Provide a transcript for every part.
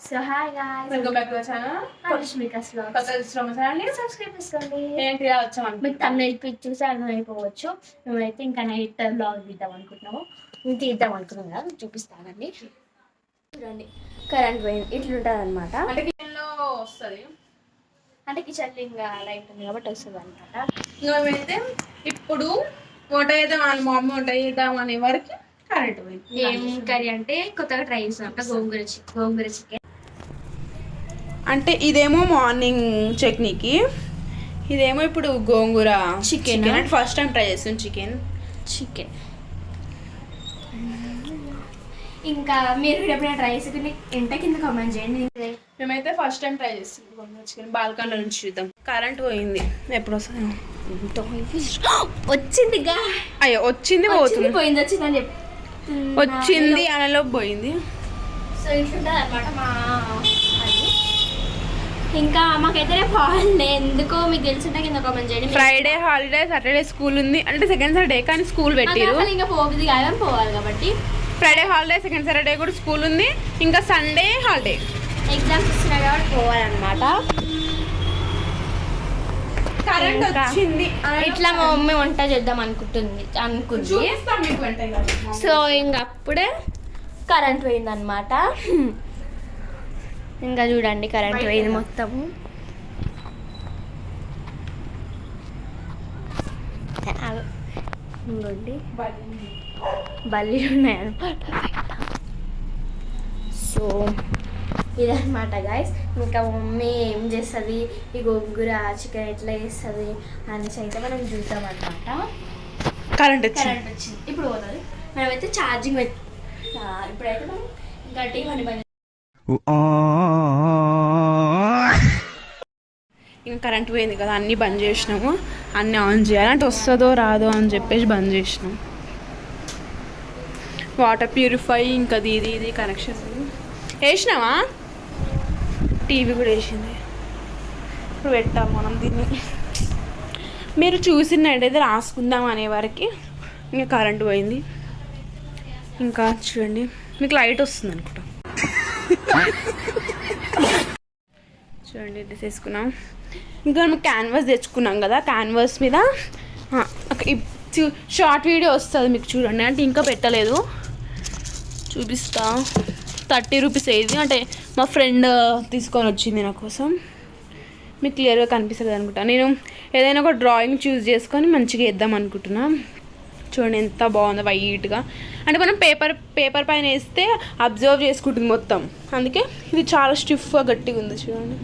So hi guys, welcome back to our channel Parishmikas vlogs. కొత్త channel subscribe చేసుకోండి. ఏంటి వచ్చాం మీకు thumbnail పిక్ చూసి అర్థమైపోవచ్చు. మేమైతే ఇంకా నైట్ వ్లాగ్ తీద్దాం అనుకుంటున్నాము. మేము తీద్దాం అనుకున్నాం కదా, మీకు చూపిస్తానండి. చూడండి, కరెంట్ పోయింది. ఇట్లుంటుంది అనమాట. అంటే కిచెన్ లో వస్తుంది, అంటే కిచెన్ ఇంకా లైట్ ఉంది కాబట్టి వస్తుంది అనమాట. ఇంకా మేమైతే ఇప్పుడు వంట చేద్దాం, వాళ్ళ మా అమ్మ వంట చేద్దాం అనే వరకు కరెంట్ పోయింది. ఏం కర్రీ అంటే కొత్తగా ట్రై చేస్తాం, గోంగూర చికెన్. అంటే ఇదేమో మార్నింగ్ చట్నీకి, ఇదేమో ఇప్పుడు గోంగూర చికెన్. అంటే ఫస్ట్ టైం ట్రై చేస్తాం చికెన్. ఇంకా మీరు ఎప్పుడైనా ట్రై చేసుకుని ఇంట కింద కామెంట్ చేయండి. మేమైతే ఫస్ట్ టైం ట్రై చేస్తాం గోంగూర చికెన్. బాల్కన్ నుంచి చూద్దాం. కరెంట్ పోయింది, ఎప్పుడు వస్తుంది? వచ్చింది అయ్యో వచ్చింది, పోతుంది, పోయింది, వచ్చిందని చెప్పి వచ్చింది అనలో పోయింది. సో ఇట్లుంటుంది అనమాట మా అది. ఇంకా మాకైతే రేపు హాలిడే, ఎందుకో మీకు తెలిసింటే కింద కామెంట్ చేయండి. ఫ్రైడే హాలిడే, సాటర్డే స్కూల్ ఉంది. అంటే సెకండ్ సాటర్డే కానీ స్కూల్ పెట్టిరు. ఇంకా పోతుంది కాదని పోవాలి కాబట్టి ఫ్రైడే హాలిడే, సెకండ్ సాటర్డే కూడా స్కూల్ ఉంది. ఇంకా సండే హాలిడే, ఎగ్జామ్స్ ఇస్తున్నాయి కాబట్టి పోవాలన్నమాట. కరెంట్ వచ్చింది. ఇట్లా మా మమ్మీ వంట చేద్దాం అనుకుంది. సో ఇంక అప్పుడే కరెంట్ పోయింది అనమాట. ఇంకా చూడండి, కరెంట్ పోయింది మొత్తము. ఇంకోండి బల్లీలు ఉన్నాయన్నమాట. సో ఇదన్నమాట గాయస్. ఇంకా మమ్మీ ఏం చేస్తుంది, ఈ గోంగూర చికెన్ ఎట్లా చేస్తుంది అనేసి అయితే మనం చూద్దాం అనమాట. కరెంట్ వచ్చింది, ఇప్పుడు పోతుంది. మనమైతే ఛార్జింగ్ ఇప్పుడైతే మనం గట్టి పని ఇంకా కరెంట్ పోయింది కదా, అన్నీ బంద్ చేసినాము. అన్నీ ఆన్ చేయాలి, అంటే వస్తుందో రాదో అని చెప్పేసి బంద్ చేసినాం. వాటర్ ప్యూరిఫై ఇంకా ఇది కనెక్షన్ వేసినావా? టీవీ కూడా వేసింది. ఇప్పుడు పెట్టాం మనం దీన్ని. మీరు చూసినట్టయితే రాసుకుందాం అనే వరకు ఇంకా కరెంట్ పోయింది. ఇంకా చూడండి, మీకు లైట్ వస్తుంది అనుకుంటా. చూడండి, ఇది తీసుకున్నాం. ఇంకా మనం క్యాన్వాస్ తెచ్చుకున్నాం కదా, క్యాన్వాస్ మీద షార్ట్ వీడియో వస్తుంది మీకు, చూడండి. అంటే ఇంకా పెట్టలేదు, చూపిస్తా. 30 రూపీస్ అయ్యింది. అంటే మా ఫ్రెండ్ తీసుకొని వచ్చింది నా కోసం. మీకు క్లియర్గా కనిపిస్తుంది అనుకుంటా. నేను ఏదైనా ఒక డ్రాయింగ్ చూస్ చేసుకొని మంచిగా వేద్దాం అనుకుంటున్నా. చూడండి ఎంత బాగుందో వైట్గా. అంటే మనం పేపర్ పైన వేస్తే అబ్జర్వ్ చేసుకుంటుంది మొత్తం. అందుకే ఇది చాలా స్టిఫ్గా గట్టిగా ఉంది చూడండి.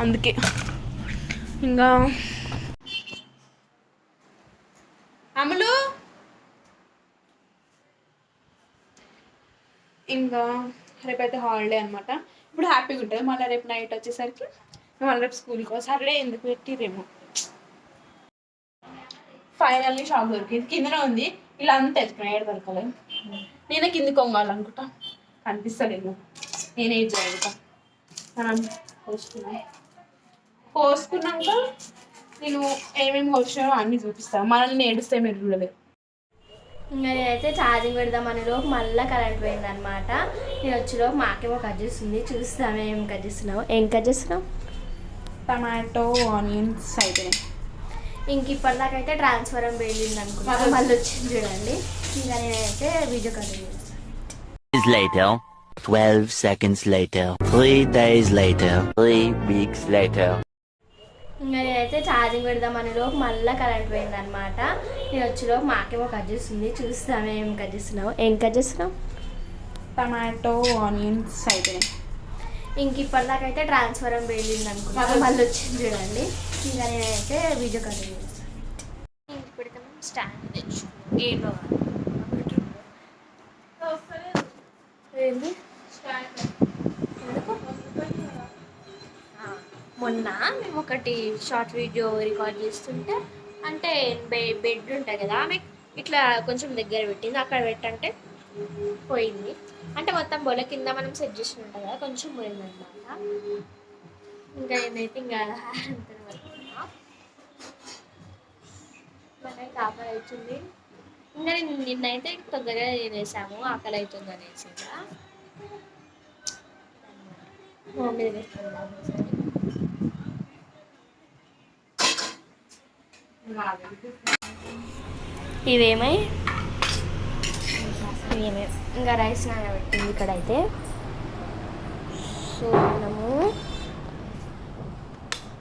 అందుకే ఇంకా అమలు ఇంకా రేపైతే హాలిడే అనమాట. ఇప్పుడు హ్యాపీగా ఉంటుంది. మళ్ళీ రేపు నైట్ వచ్చేసరికి మళ్ళీ రేపు స్కూల్కి సాటర్డే ఎందుకు పెట్టిరేమో. ఫైనల్లీ షాప్ దొరికింది, కిందనే ఉంది. ఇలా అంతా ఎత్తుకున్నా, ఏడు దొరకలేదు. నేనే కిందికి కొంగాలనుకుంటా, కనిపిస్తలేదు. నేనేం చేయగలుగుతా. మనం కోసుకున్నాక నేను ఏమేమి కోసినానో అన్నీ చూపిస్తాను. మనల్ని ఏడుస్తే మీరు చూడలేదు. ఇంకా నేనైతే ఛార్జింగ్ పెడదామనే లోపు మళ్ళీ కరెంట్ పోయింది అనమాట. నేను వచ్చేలోపు మాకేమో కట్ చేస్తుంది. చూస్తాము ఏం కట్ చేస్తున్నావు. ఏం కట్ చేస్తున్నావు? టమాటో ఆనియన్స్ అయిపోయినాయి. ఇంక ఇప్పటిదాకైతే ట్రాన్స్ఫారం వెళ్ళింది అనుకుంటా, మళ్ళీ వచ్చింది చూడండి. ఇంకా నేనైతే వీడియో కంటిన్యూ చేస్తాను. 12 seconds later, 3 days later, 3 weeks later. ఇంకా నేనైతే ఛార్జింగ్ పెడదామనే లోపు మళ్ళీ కరెంట్ పోయింది అనమాట. నేను వచ్చేలోపు మాకేమో కట్ చేస్తుంది. చూస్తాము ఏం కట్ చేస్తున్నావు. ఏం కట్ చేస్తున్నావు? టమాటో ఆనియన్స్ అయిపోయినాయి. ఇంక ఇప్పటిదాకైతే ట్రాన్స్ఫారం వెళ్ళింది అనుకుంటా, మళ్ళీ వచ్చింది చూడండి. ఇంకా నేనైతే వీడియో కంటిన్యూ చేస్తాను. ఇంక ఇప్పుడైతే మనం స్టాండ్ తెచ్చుకున్నాం. ఏంటో ఏంటి మొన్న మేము ఒకటి షార్ట్ వీడియో రికార్డ్ చేస్తుంటే, అంటే బెడ్ ఉంటుంది కదా, ఆమె ఇట్లా కొంచెం దగ్గర పెట్టింది. అక్కడ పెట్టంటే పోయింది. అంటే మొత్తం బొల కింద మనం సెట్ చేసి ఉంటుంది కదా, కొంచెం పోయింది అనమాట. ఇంకా నేనైతే ఇంకా మనకి ఆకలి అవుతుంది. ఇంకా నేను నిన్నైతే తొందరగా తినేసాము, ఆకలి అవుతుంది అనేసి. మమ్మీ పెట్టుకుందాం. ఇవేమై ఇంకా రైస్ నానబెట్టింది ఇక్కడైతే. సో మనము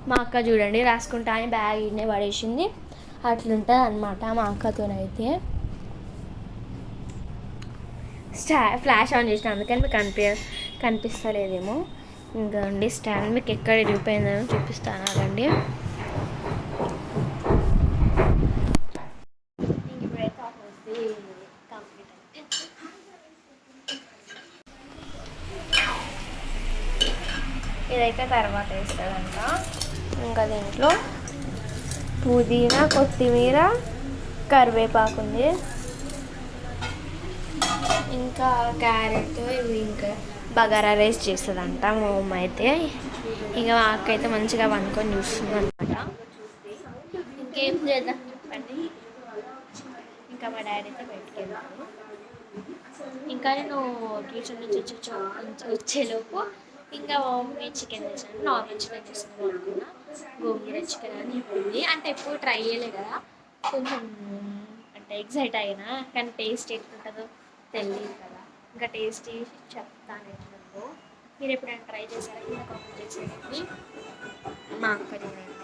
మా అక్క చూడండి రాసుకుంటా అని బ్యాగ్ ఇన్నే పడేసింది. అట్లుంటుంది అన్నమాట మా అక్కతోనైతే. ఫ్లాష్ ఆన్ చేసిన అందుకని మీకు కనిపిస్తలేదేమో. ఇంకా అండి స్టాండ్ మీకు ఎక్కడ ఇరిగిపోయిందని చూపిస్తాను ఆగండి. ఇదైతే తర్వాత వేస్తాడంట. ఇంకా దీంట్లో పుదీనా, కొత్తిమీర, కరివేపాకు ఉంది, ఇంకా క్యారెట్, ఇవి ఇంకా బగారా రైస్ చేస్తుందంట మా అమ్మ అయితే. ఇంకా మా అక్క అయితే మంచిగా వండుకొని చూస్తుంది అనమాట. ఇంకేం చేద్దాం చెప్పండి. ఇంకా మా డాడీ అయితే బయటికి వెళ్ళాను. ఇంకా నేను ట్యూషన్ నుంచి వచ్చేలోపు ఇంకా మా మమ్మీ చికెన్ తెచ్చాను. నార్మల్ చికెన్ చేసుకున్నాం అనుకున్నా. గోంగూర చికెన్ అని చెప్పింది. అంటే ఎప్పుడు ట్రై చేయలే కదా, కొంచెం అంటే ఎగ్జైట్ అయినా. కానీ టేస్ట్ ఎట్లుంటుందో తెలియదు కదా. ఇంకా టేస్ట్ చేసి చెప్తాను ఎట్లుందో. మీరు ఎప్పుడైనా ట్రై చేశారా కింద కామెంట్ చేసేయండి. మా అక్క చూడండి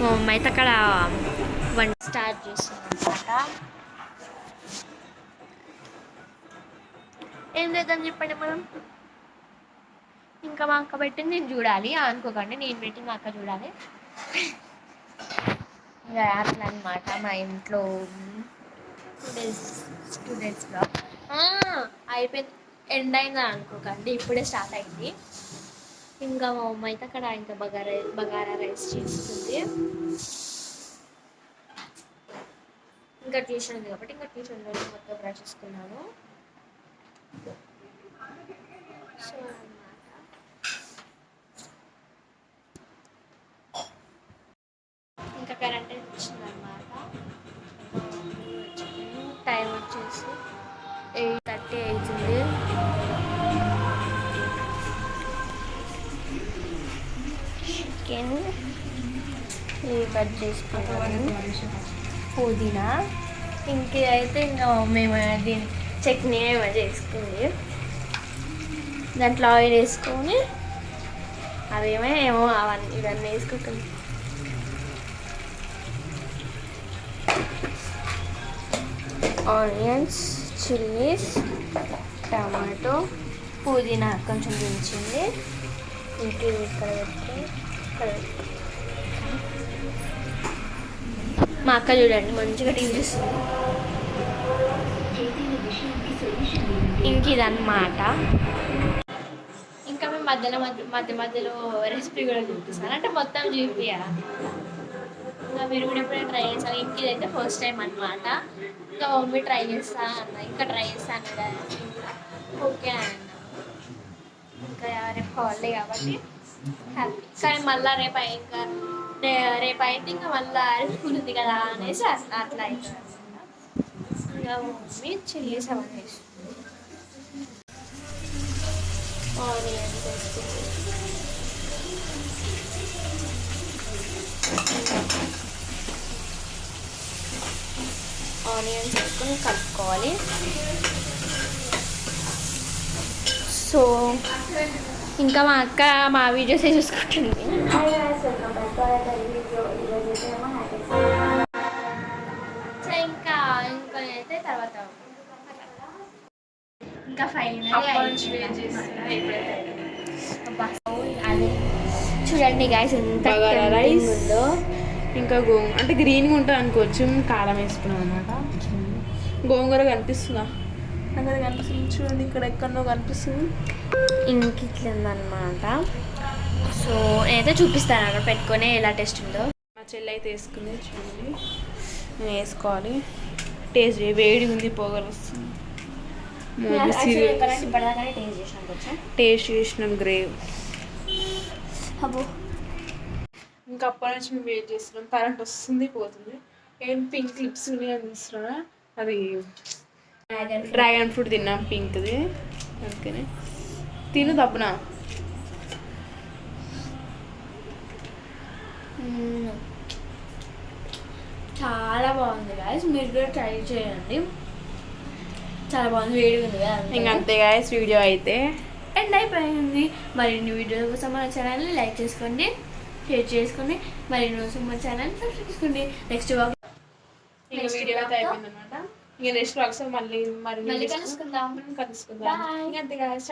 మా అమ్మ అయితే అక్కడ వంట స్టార్ట్ చేస్తుంది అనమాట. ఏం లేదని చెప్పండి మనం. ఇంకా మా అక్క పెట్టింది నేను చూడాలి అనుకోకండి, నేను పెట్టింది మా అక్క చూడాలి. ఇంకా అట్లా అనమాట మా ఇంట్లో స్టూడెంట్స్లో అయిపోయింది. ఎండ్ అయిందా అనుకోకండి, ఇప్పుడే స్టార్ట్ అయింది. ఇంకా మా అమ్మ అయితే అక్కడ ఇంకా బగారా రైస్ చేస్తుంది. ఇంకా ట్యూషన్ ఉంది కాబట్టి ఇంకా ట్యూషన్లో మొత్తం బ్రష్ చేసుకున్నాను. సో ఇంకా కరెంట్ వచ్చిందన్నమాట. టైం వచ్చేసి 8:30 అవుతుంది. చికెన్ ఇవి కట్ చేసుకున్నాను, పుదీనా, ఇంకైతే ఇంకా మేము దీని చట్నీ ఏమో చేసుకుంది. దాంట్లో ఆయిల్ వేసుకొని అవేమో ఇవన్నీ వేసుకుంటుంది. ఆనియన్స్, చిల్లీస్, టమాటో, పుదీనా కొంచెం దించింది. ఇంక ఇక్కడ మా అక్క చూడండి మంచిగా టీవీ చూస్తుంది. ఇంక ఇదన్నమాట. ఇంకా మేము మధ్యలో రెసిపీ కూడా చూపిస్తాను. అంటే మొత్తం చూపియాలి. ఇంకా మీరు కూడా ఎప్పుడైనా ట్రై చేస్తారు. ఇంక ఇదైతే ఫస్ట్ టైం అనమాట. ఇంకా మమ్మీ ట్రై చేస్తా అన్న, ఇంకా ట్రై చేస్తాను కదా, ఓకే అన్న. ఇంకా రేపు హాలిడే కాబట్టి హ్యాపీ. కానీ మళ్ళీ రేపు అయితే ఇంకా మళ్ళీ స్కూల్ ఉంది కదా అనేసి అట్లా అవుతుంది అనమాట. ఇంకా మమ్మీ చిల్లీస్ అవన్నీ వేస్తుంది, ఆనియన్స్ వేస్తుంది. ఆనియన్స్ వేసుకొని కలుపుకోవాలి. సో ఇంకా మా అక్క మా వీడియోసే చూసుకుంటుంది. సో ఇంకా అయితే తర్వాత ఇంకా ఫైనల్ అదే చూడండి గాయస్ ఎంత రైస్ ఉందో. ఇంకా అంటే గ్రీన్గా ఉంటుంది అనుకోవచ్చు, కారం వేసుకున్నాం అనమాట. గోంగూర కనిపిస్తుందా? అక్కడ కనిపిస్తుంది చూడండి, ఇక్కడ ఎక్కడో కనిపిస్తుంది. ఇంక ఇట్లా ఉందన్నమాట. సో నేనైతే చూపిస్తాను అక్కడ పెట్టుకొని ఎలా టేస్ట్ ఉందో. మా చెల్లి అయితే వేసుకుంది చూడండి, నేను వేసుకోవాలి. టేస్ట్ వేడి ఉంది, పొగలు వస్తుంది. టేస్ట్ చేసినాం గ్రేవ్. అబ్బో ఇంకా అప్పటి నుంచి మేము వెయిట్ చేస్తున్నాం. కరెంట్ వస్తుంది పోతుంది. ఏం పింక్ క్లిప్స్ ఉన్నాయని చూస్తున్నా, అది డ్రాగన్ ఫ్రూట్ తిన్నాం పింక్ది. ఓకేనే తిను తప్పునా. చాలా బాగుంది గాయస్, మీరు కూడా ట్రై చేయండి. చాలా బాగుంది, వేడిగా ఉంది కదా. ఇంకా అంతే గాయస్ వీడియో అయితే ఎండ్ అయిపోయింది. మరిన్ని వీడియోల కోసం మన ఛానల్ని లైక్ చేసుకోండి, షేర్ చేసుకోండి, మరిన్ని కోసం మన ఛానల్ సబ్స్క్రైబ్ చేసుకోండి. నెక్స్ట్ ఇంకా వీడియో అయితే అయిపోయింది అనమాట. ఇంకా నెక్స్ట్ వ్లాగ్స్ మళ్ళీ మళ్ళీ కలుసుకుందాం. కలుసుకుందాం. ఇంకా అంతే గాయస్.